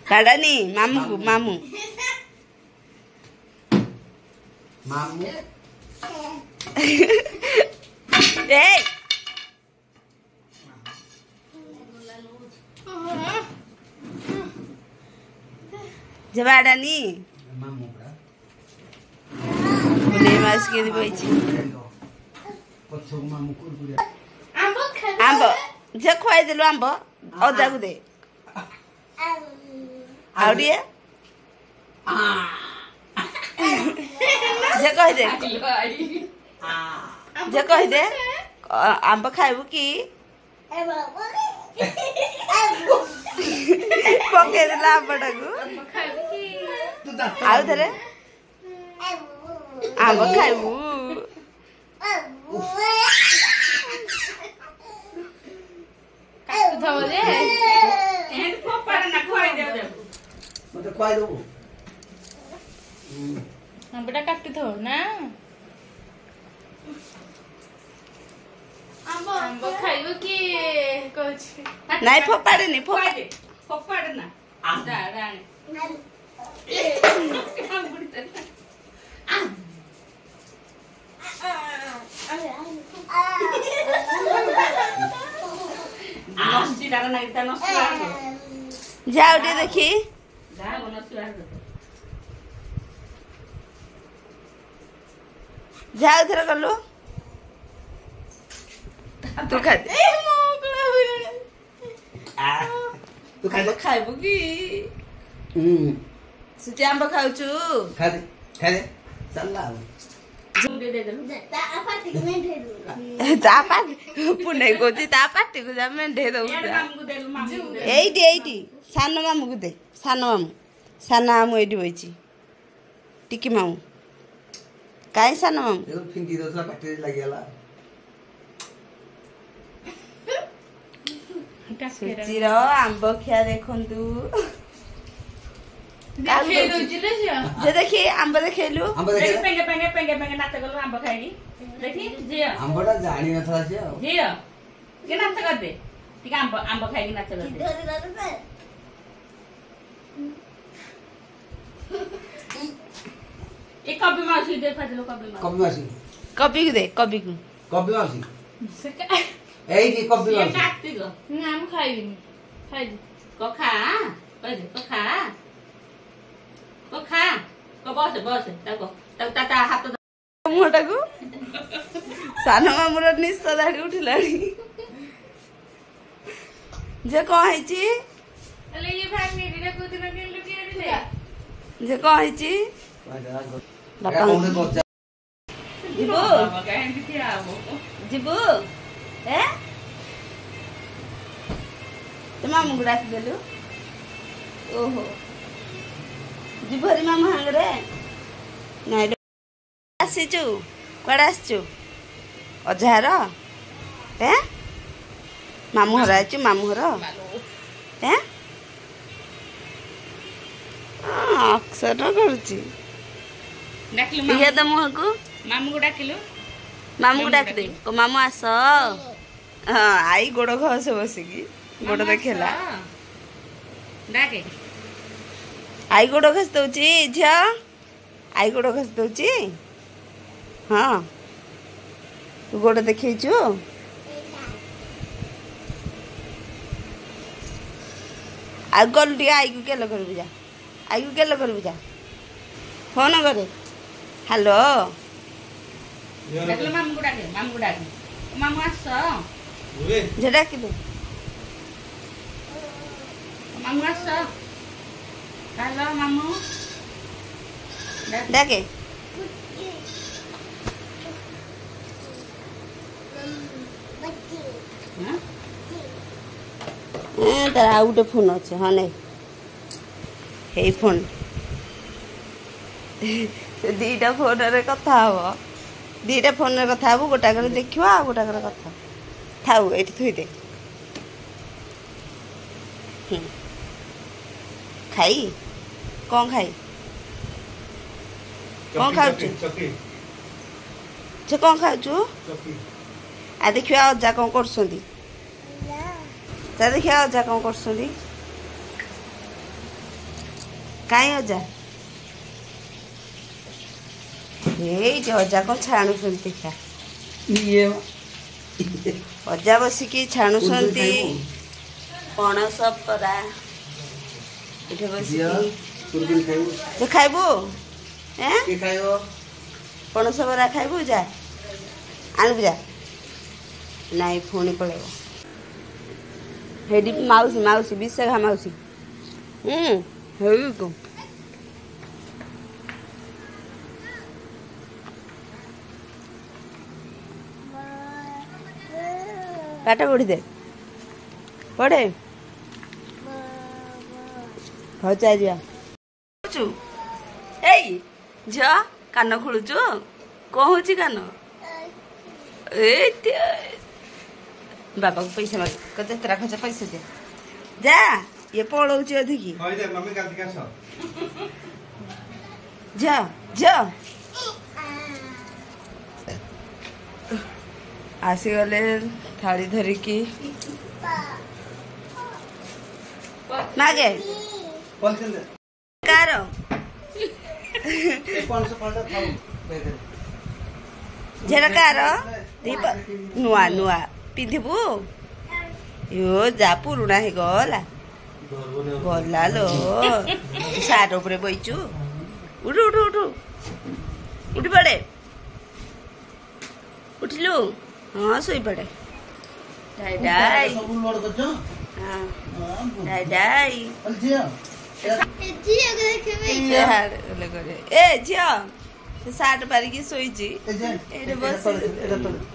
କାଢାନି ମାମୁଁକୁ ମାମୁଁ ମାମୁଁ ଏ जबाडानी मामू का बोले मास के बइची पछो मामू कुरकुरे आंब जे खुआई देलो आंब अजा को दे आउडिए जे कह दे आंब खाइबू की पके देला आंबटाकू आउ थरे आंब खाइबू काटू थव जे एंड फोपाड़ ना खुआई दे मते खुआई दो बेटा काटू थव ना आंब खाइबो की कहछ नहीं फोपाड़े नहीं खुआई दे फोपाड़ ना आंडा रानी नस्ती डारा ना इतना नस्ती डारा जाओ दे देखी जा वो नस्ती डारा जाओ थरे कलो तू खा दे तू खा दे खाइबू की सुचे आंब खाउछु खा दे चल्ला दे दे दे तापा पुणे कोची तापा टिकु जा मैं दे दउ मामू को दे मामू को दे एइटी सानो मामू को दे सानो मामू एइटी बइची टिकी मामू काई सानो मामू देखो फिंकी दोसरा पार्टी लागियाला सुचिर आंब खिया देखंतु देखै दोजिले जे देखी आंब देखेलु हम देखे पेंगे पेंगे पेंगे पेंगे नाच गलो आंब खाइनी देखी जे हमबडा जानी न था से जे के नाच कर दे ठीक आंब आंब खाइनी नाच कर दे एक कभी मासी दे खा लो कभी मासी कभी मासी कभी को कभी मासी सका एई की कभी ये मासी काटती गो नाम खाइबिनी खाइ को खा को खा को बस ताको ता हाथ मोटाको सानो मामुर निस्सा दाढ़ी उठिलानी जे कौन हैची अले ये फैमिली रे कुदिन के लुकी दिले जे कौन हैची बापा हमने को जीबू बाबा कहे कि आवो जीबू ए तो मामू को डाक देलु ओहो जीबू हरी मामू हांगरे नाइ आसीचु कड़ा आसचु अजार ए मामू हर आइचु मामू हर ए अक्षर करुची डाकिलु दिया तो मुह को मामू को डाकिलु मामू को डाक दे को मामू आस हाँ आई गोड़ घस बसिकी गोड़ देखेला डाके आई गोड़ घस दउची झिया आई गोड़ घस दउची हाँ तू गोड़ देखैछु आ गल दिया आई को केलो करबु जा आई को केलो करबु जा फोन करे हेलो डाकिलु मामू को डाके मामू आस जे डाक दे मामू आस हेलो मामू डाके हां तार आउ गोटे फोन अच्छे हाँ नहीं हे फोन से दीटा फोन रे कथा हम दीटा फोन रे कथा हबु गोटा करे देखिवा आ गोटा करे कथा थाउ एठी थुई दे खाई कौन खाई कौन खाउछु जे कौन खाउछु आ देखिवा अजा कौन करसंदी ता देखिवा अजा कौन करसंदी କାଇଁ ଅଜା ଏଇଠି ଅଜା କ'ଣ ଛାଣୁଛନ୍ତି ଖା ଇଏ ଅଜା ବସିକି ଛାଣୁଛନ୍ତି ପଣସ ପରା ଏଠି ବସିକି କୁରକୁରି ଖାଇବୁ ତୁ ଖାଇବୁ କିଏ ଖାଇବ ପଣସ ବରା ଖାଇବୁ ଯା ଆଣିବୁ ଯା ନାଇଁ ପୁଣି ପଳେଇବ ହେଇଠି ମାଉସୀ ମାଉସୀ ବିଶାଖା ମାଉସୀ ହେଉ ପାଠ ପଢ଼ିଦେ ପଢ଼େ ହଉ ଚାଲିବା ଏଇ ଝିଅ କାନ ଖୋଳୁଛୁ କ'ଣ ହଉଛି କାନ ଏଇଠି ବାବାକୁ ପଇସା ମାଗ ଯେତେଟା ଖର୍ଚ୍ଚ ପଇସା ଦିଅ ଯା ଇଏ ପଳଉଛି ଅଧିକି ଝିଅ ଝିଅ ଆସିଗଲେ ଥାଳି ଧରିକି ମାଗେ କାର ଝିଅଟା କାର ନୂଆ ନୂଆ ପିନ୍ଧିବୁ ଇଓ ଯା ପୁରୁଣା ହେଇଗଲା ଗଲା ଲୋ ସାର୍ଟ ଉପରେ ବଇଛୁ ଉଠୁ ଉଠୁ ଉଠୁ ଉଠି ପଡ଼େ ଉଠିଲୁ ହଁ ଶୋଇପଡ଼େ ଡାଇ ଡାଇ ଡାଇ ଡାଇ ଏ ଝିଅ ସେ ସାର୍ଟ ପାରିକି ଶୋଇଛି ଏଇଠି ବସି